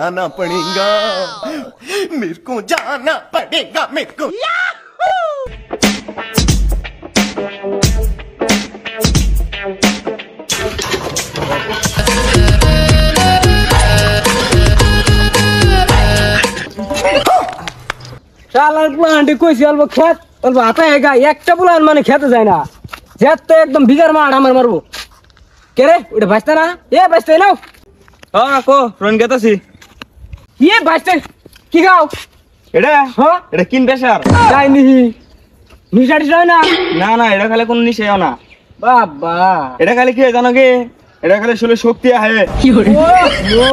जाना पड़ेगा मेरे को जाना पड़ेगा मेरे को শালার প্লান্টে কইছি অল্প খেত অল্প হাতে হেগা একটা প্লান মানে খেতে যায় না যেত তো একদম বিঘার মাঠ আমার মারবো কে রে ওটা বাঁচতে না বাঁচতে নাও হ্যাঁ কো ফোন গেতাছি বাঁচতে কি গাও এটা হ্যাঁ এটা কিন পেশার যাই নিহি নিশাটি যায় না না না এটা খালি কোন নিশেও না বাবা এটা খালি কি জানো কি এটা খালি শুলে শক্তি আহে ও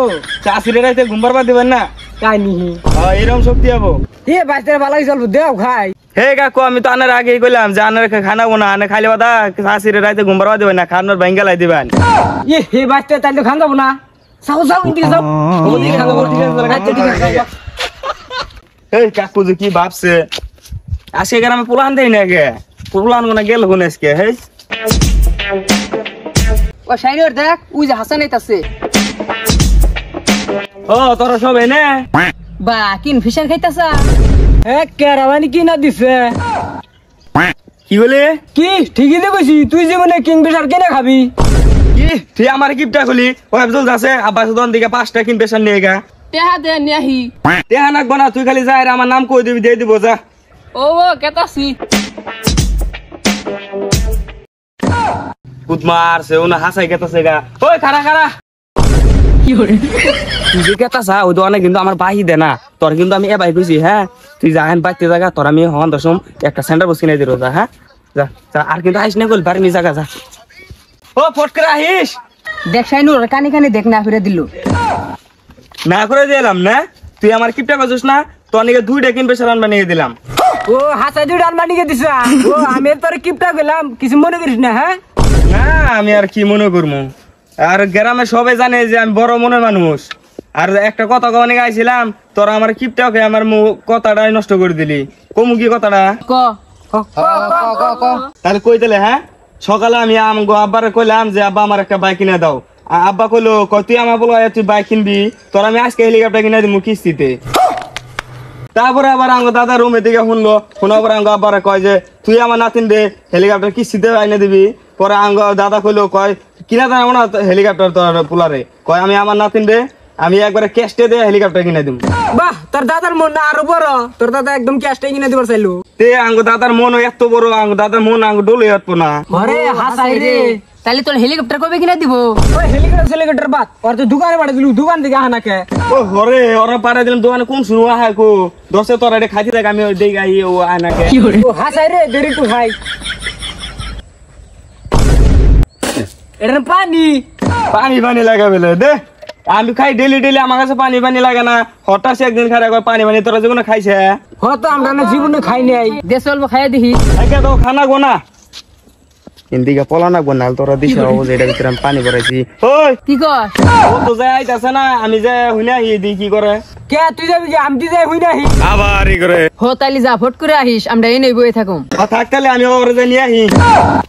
চাষির রাইতে ঘুমবার বাদ দিবেন না যাই নিহি এরকম শক্তি হবো বাঁচতে ভালো চলবো দেও খাই হে কাকু আমি তো আনার আগেই কইলাম যে আনার খানাবো না আনে খাইলে বাদা চাষির রাইতে ঘুমবার বাদ দিবেন না খানোর ভাঙ্গালাই দিবেন বাঁচতে তাই তো খান যাবো না যাও যাও ইন্দিকে যাও ওদিকে খান যাবো আচ্ছা ঠিক আছে এই কাকু যে কি ভাবছে আজকে গ্রামে পোলান দেই না গে পোলান কোনা গেল কোন আজকে হে ও শাইনর দেখ ওই যে হাসান আইতাছে ও তোরা সব এনে বা কিন ফিশার খাইতাছা কেরাবানি কি না দিছে কি বলে কি ঠিকই তো কইছি তুই যে মানে কিং ফিশার কেনে খাবি কি তুই আমার কিপটা খুলি ও আব্দুল যাচ্ছে আব্বাস দন দিকে 5টা কিন পেশার নিয়ে গা টেহা দে নিহি দেহা নাকবো না তুই খালি যাই আমার নাম কই দিবি দিয়ে দিব যা ও কেতাছি কুতমার সে ওনা হাসাই গেতাছে গা ওই খারা খারা কি হরে তুই যে কেতাছা ওই দোকানে কিন্তু আমার বাহি দে না তোর কিন্তু আমি এবাই কইছি হ্যাঁ তুই যা হেন বাইতে জায়গা তোর আমি হন দশম একটা সেন্টার বসি নাই দিরো যা হ্যাঁ যা যা আর কিন্তু আইস না কইল বাড়ি নি জায়গা যা ও ফট করে আহিস দেখ শাইনুর কানি কানি দেখ না ফিরে দিল না করে দিলাম না তুই আমার কিপটা কইছিস না তোর নিকে 2টা কিন পেশার আনবা নিয়ে দিলাম ও হাসাই দুই ডান মানিকে দিছা ও আমি তোর কিপটা গেলাম কিছু মনে করিস না হ্যাঁ না আমি আর কি মনে করবো আর গ্রামে সবাই জানে যে আমি বড় মনের মানুষ আর একটা কথা কনে গাইছিলাম তোরা আমার কিপটাকে আমার কথাটাই নষ্ট করে দিলি কমু কি কথাটা ক তাহলে কই দিলে হ্যাঁ সকালে আমি আব্বারে কইলাম যে আব্বা আমার একটা বাইক কিনে দাও আব্বা কইলো তুই আমার বলো তুই বাইক কিনবি তোর আমি আজকে হেলিকপ্টার কিনে দিব কিস্তিতে তারপরে আবার আঙ্গ দাদা রুমে দিকে শুনলো শোনার পরে আঙ্গ আব্বারে কয় যে তুই আমার নাতিন দে হেলিকপ্টার কিস্তিতে আইনে দিবি পরে আঙ্গ দাদা কইলো কয় কিনা দেবো না হেলিকপ্টার তোর পোলারে কয় আমি আমার নাতিন দে আমি একবারে ক্যাশটে দিয়ে হেলিকপ্টার কিনে দিব বাহ তোর দাদার মন না আরো বড় তোর দাদা একদম ক্যাশটাই কিনে দিবার চাইলো তে আঙ্গ দাদার মন এত বড় আঙ্গ দাদার মন আঙ্গ ডলে হতো না আরে হাসাই রে তাহলে তোর হেলিকপ্টার কবে কিনে দিব ওই হেলিকপ্টার বাদ আর তো দোকানে পাঠা দিলু দোকান থেকে আনাকে ও হরে ওরা পারে দিলাম দোকানে কোন শুনো আহা কো দশে তোরা এটা খাইতে দেখ আমি দেই গাই ও আনাকে ও হাসাই রে দেরি তো খাই এটা পানি পানি পানি লাগাবে দে আমি খাই ডেলি আমার কাছে পানি পানি লাগে না হঠাৎ একদিন খাই পানি পানি তোরা যেগুলো খাইছে হয়তো আমরা না জীবনে খাই নাই দেশ অল্প খাই দেখি তো খানা গো না ইন্দিকে পলা না গো না তোরা দিছ এটা ভিতরে আমি পানি ভরাইছি ওই কি কর ও তো যাই আইতাছে না আমি যে হুইনা দি কি করে কে তুই যাবি কি আমি যাই হই নাহি আবার ই করে হো তাইলে যা ফট করে আহিস আমরা এই নেই বই থাকুম থাকতালে আমি ওরে যে নিয়ে আহি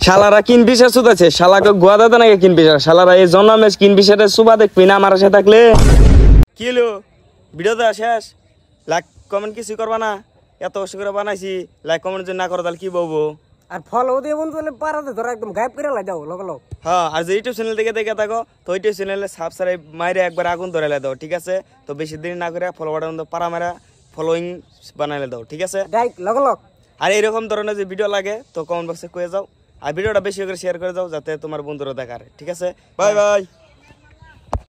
শালারা কিন বিশেষ আছে শালাকে গোয়া দাদা নাকি কিন বিশেষ শালারা এই জন্মে কিন বিশেষের সুবা দেখবি না আমার সাথে থাকলে কি হলো ভিডিওটা শেষ লাইক কমেন্ট কিছু করবা না এত কষ্ট করে বানাইছি লাইক কমেন্ট যদি না করো তাহলে কি বলবো আর ফলো দিয়ে বন্ধু পারাতে তোরা একদম গায়েব করে লাই দাও লগ লগ হ্যাঁ আর যে ইউটিউব চ্যানেল থেকে দেখে থাকো তো ইউটিউব চ্যানেলে সাবস্ক্রাইব মাইরে একবার আগুন ধরে দাও ঠিক আছে তো বেশি দেরি না করে ফলো বাটন পারা মারা ফলোইং বানাইলে দাও ঠিক আছে ডাইরেক্ট লগ লগ আর এরকম ধরনের যে ভিডিও লাগে তো কমেন্ট বক্সে কয়ে যাও আর ভিডিওটা বেশি করে শেয়ার করে যাও যাতে তোমার বন্ধুরা দেখার ঠিক আছে বাই বাই